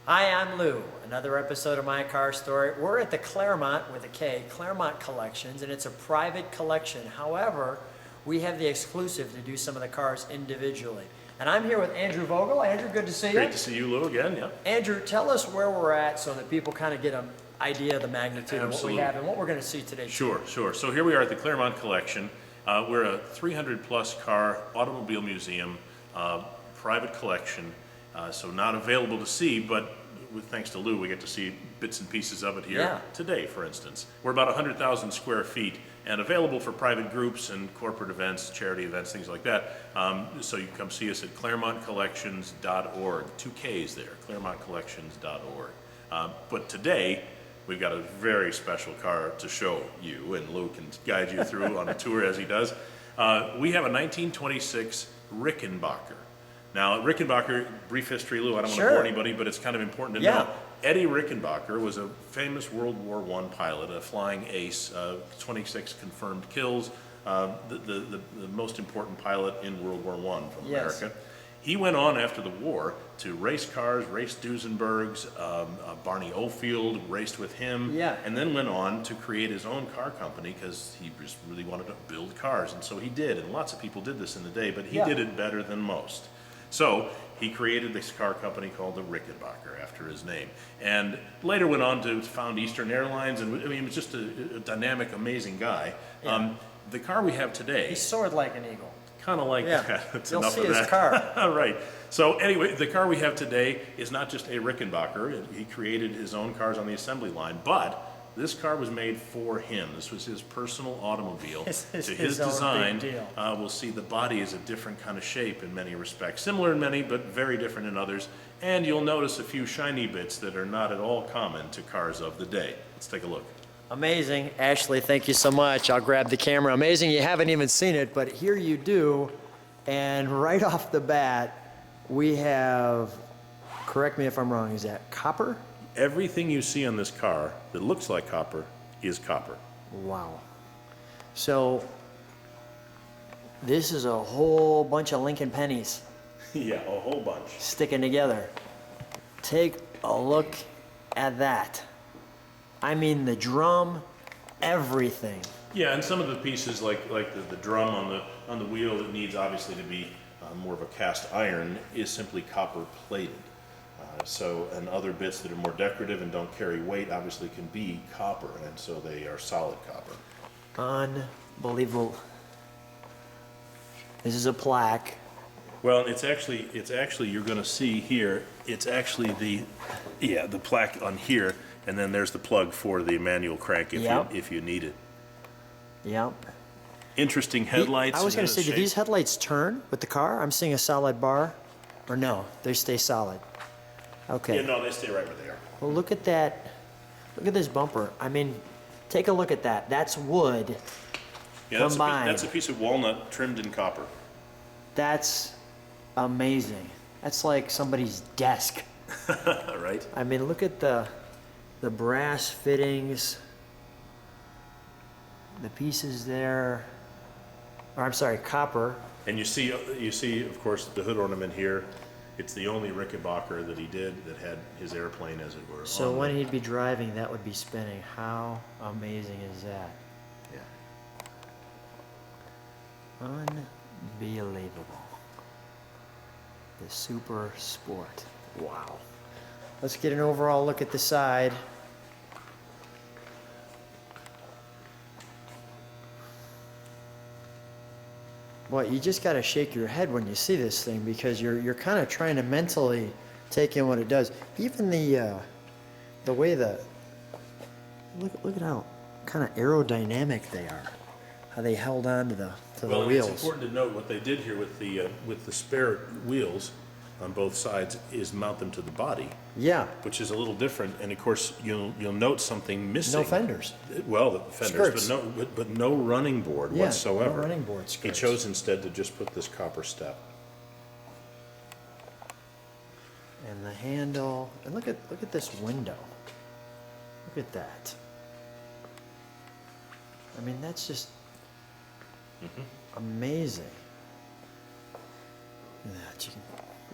Hi, I'm Lou. Another episode of My Car Story. We're at the Klairmont, with a K, Klairmont Kollections, and it's a private collection. However, we have the exclusive to do some of the cars individually. And I'm here with Andrew Vogel. Andrew, good to see you. Great to see you, Lou, again, yeah. Andrew, tell us where we're at so that people kind of get an idea of the magnitude of what we Absolutely. have and what we're going to see today. Sure. So here we are at the Klairmont Collection. We're a 300-plus car automobile museum, private collection, so not available to see, but thanks to Lou, we get to see bits and pieces of it here today, for instance. We're about 100,000 square feet and available for private groups and corporate events, charity events, things like that. So you can come see us at ClairmontCollections.org. 2 Ks there, ClairmontCollections.org. But today, we've got a very special car to show you, and Lou can guide you through on a tour as he does. We have a 1926 Rickenbacker. Now, Rickenbacker, brief history, Lou, I don't want to bore anybody, but it's kind of important to know. Eddie Rickenbacker was a famous World War I pilot, a flying ace, 26 confirmed kills, the most important pilot in World War I from America. He went on after the war to race cars, raced Duesenbergs, Barney Oldfield raced with him, and then went on to create his own car company because he just really wanted to build cars, and so he did, and lots of people did this in the day, but he did it better than most. So he created this car company called the Rickenbacker after his name, and later went on to found Eastern Airlines, and I mean, he was just a dynamic, amazing guy. The car we have today... He soared like an eagle. Kind of like that. That's You'll enough see of his that. car. Right. So anyway, the car we have today is not just a Rickenbacker. He created his own cars on the assembly line, but this car was made for him. This was his personal automobile. To his design, we'll see the body is a different kind of shape in many respects. Similar in many, but very different in others. And you'll notice a few shiny bits that are not at all common to cars of the day. Let's take a look. Amazing. Ashley, thank you so much. I'll grab the camera. Amazing. You haven't even seen it, but here you do. And right off the bat, we have, correct me if I'm wrong, is that copper? Everything you see on this car that looks like copper is copper. Wow. So this is a whole bunch of Lincoln pennies. Yeah, a whole bunch. Sticking together. Take a look at that. I mean, the drum, everything. Yeah, and some of the pieces, like the drum on the wheel that needs obviously to be more of a cast iron, is simply copper plated. And other bits that are more decorative and don't carry weight obviously can be copper, and so they are solid copper. Unbelievable. This is a plaque. Well, it's actually you're going to see here. It's actually the plaque on here, and then there's the plug for the manual crank if you need it. Yep. Interesting headlights. I was going to say, do these headlights turn with the car? I'm seeing a solid bar, or no? They stay solid. Okay. Yeah, no, they stay right where they are. Well, look at that. Look at this bumper. I mean, take a look at that. That's wood combined. That's a piece of walnut trimmed in copper. That's amazing. That's like somebody's desk. Right? I mean, look at the brass fittings, the pieces there. Or I'm sorry, copper. And you see, of course, the hood ornament here. It's the only Rickenbacker that he did that had his airplane, as it were. So when he'd be driving, that would be spinning. How amazing is that? Yeah. Unbelievable. The Super Sport. Wow. Let's get an overall look at the side. Boy, you just got to shake your head when you see this thing, because you're kind of trying to mentally take in what it does. Even the way look at how kind of aerodynamic they are, how they held on to the wheels. It's important to note what they did here with the spare wheels on both sides is mount them to the body. Yeah. Which is a little different, and of course you'll note something missing. No fenders. Well, the fenders, but no running board whatsoever. No running board skirts. He chose instead to just put this copper step. And the handle, and look at this window. Look at that. I mean, that's just amazing. Look at that. You can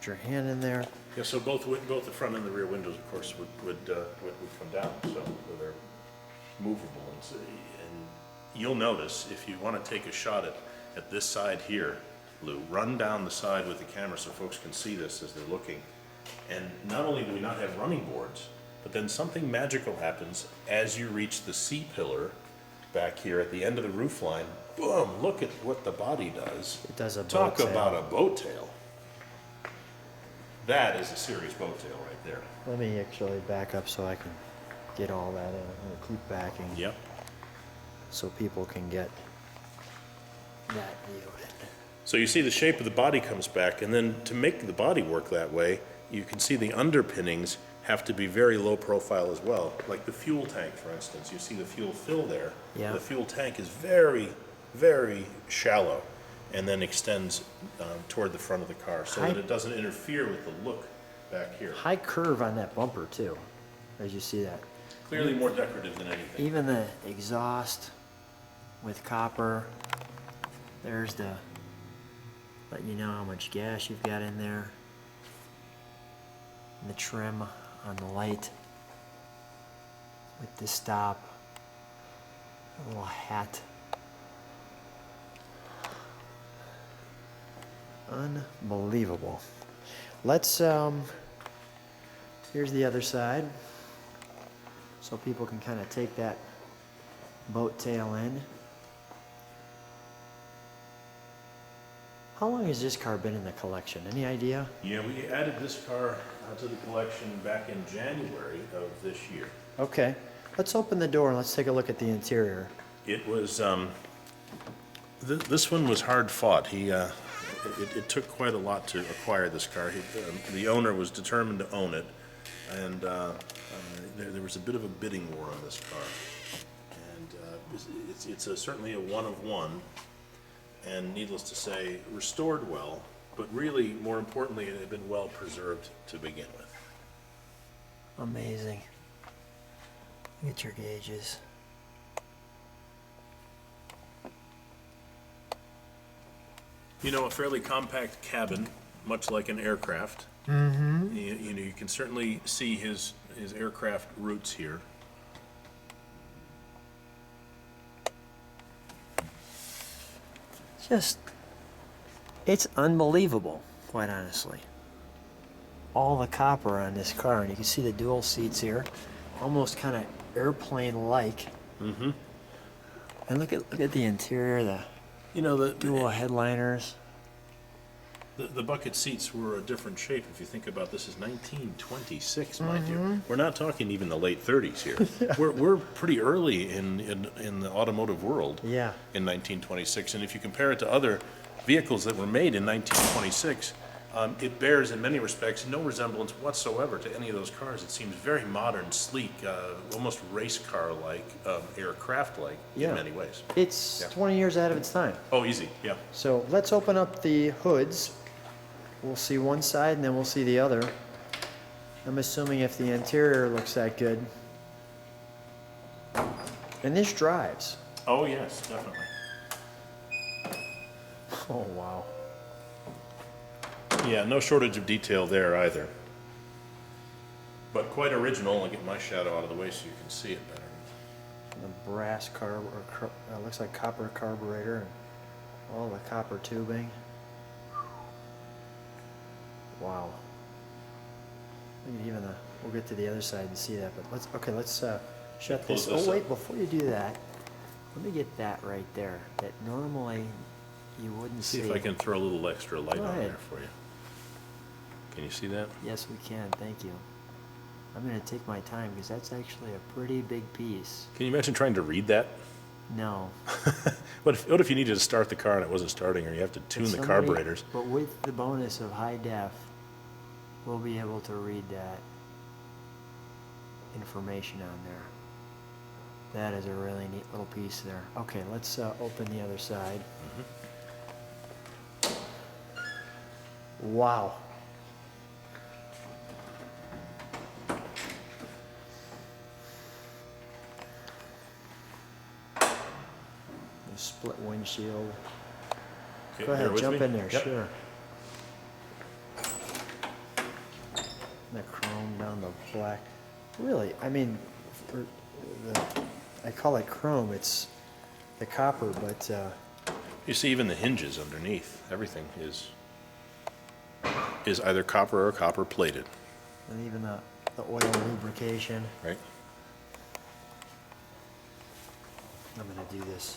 put your hand in there. Yeah, so both the front and the rear windows, of course, would come down, so they're movable. And you'll notice, if you want to take a shot at this side here, Lou, run down the side with the camera so folks can see this as they're looking. And not only do we not have running boards, but then something magical happens as you reach the C-pillar back here at the end of the roof line. Boom, look at what the body does. It does a boat Talk tail. about a boat tail. That is a serious boat tail right there. Let me actually back up so I can get all that in. I'm gonna keep backing. Yep. So people can get that view. So you see the shape of the body comes back, and then to make the body work that way, you can see the underpinnings have to be very low profile as well. Like the fuel tank, for instance, you see the fuel fill there. Yeah. The fuel tank is very, very shallow and then extends toward the front of the car so that it doesn't interfere with the look back here. High curve on that bumper too, as you see that. Clearly more decorative than anything. Even the exhaust with copper, there's the, let you know how much gas you've got in there. And the trim on the light with the stop, a little hat. Unbelievable. Let's, here's the other side, so people can kind of take that boat tail in. How long has this car been in the collection? Any idea? Yeah, we added this car to the collection back in January of this year. Okay, let's open the door and let's take a look at the interior. It was, this one was hard fought. It took quite a lot to acquire this car. The owner was determined to own it, and there was a bit of a bidding war on this car. And it's certainly a one of one, and needless to say, restored well, but really, more importantly, it had been well preserved to begin with. Amazing. Get your gauges. You know, a fairly compact cabin, much like an aircraft. Mm-hmm. You know, you can certainly see his aircraft roots here. Just, it's unbelievable, quite honestly. All the copper on this car, and you can see the dual seats here, almost kind of airplane-like. Mm-hmm. And look at the interior, the dual headliners. The bucket seats were a different shape. If you think about this, is 1926, mind you. We're not talking even the late 30s here. Yeah. We're pretty early in the automotive world. Yeah. In 1926, and if you compare it to other vehicles that were made in 1926, it bears in many respects no resemblance whatsoever to any of those cars. It seems very modern, sleek, almost race car-like, aircraft-like in many ways. It's 20 years ahead of its time. Oh, easy, yeah. So let's open up the hoods. We'll see one side and then we'll see the other. I'm assuming if the interior looks that good. And this drives. Oh, yes, definitely. Oh, wow. Yeah, no shortage of detail there either. But quite original. I'll get my shadow out of the way so you can see it better. The brass looks like copper carburetor and all the copper tubing. Wow. Look at even we'll get to the other side and see that, but let's shut this. Oh wait, before you do that, let me get that right there. That normally you wouldn't see. See if I can throw a little extra light on ahead. there for you. Can you see that? Yes, we can. Thank you. I'm going to take my time because that's actually a pretty big piece. Can you imagine trying to read that? No. What if you needed to start the car and it wasn't starting, or you have to tune the carburetors? But with the bonus of high def, we'll be able to read that information on there. That is a really neat little piece there. Okay, let's open the other side. Wow. The split windshield. Okay, Go ahead, bear with jump me. in there, Yep. sure. on the black. Really, I mean, for I call it chrome, it's the copper, but You see even the hinges underneath, everything is either copper or copper plated, and even the oil lubrication. right? I'm gonna do this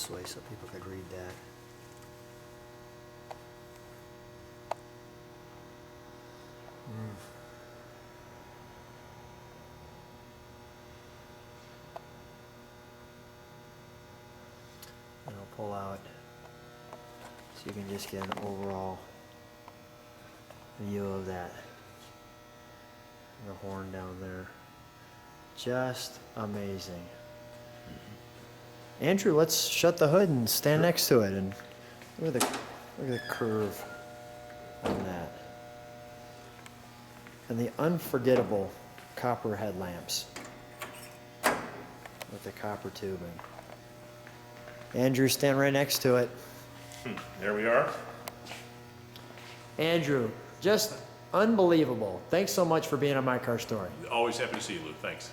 way so people could read that. And I'll pull out so you can just get an overall view of that. The horn down there. Just amazing. Andrew, let's shut the hood and stand next to it and look at the curve on that. And the unforgettable copper headlamps with the copper tubing. Andrew, stand right next to it. There we are. Andrew, just unbelievable. Thanks so much for being on My Car Story. Always happy to see you, Lou. Thanks.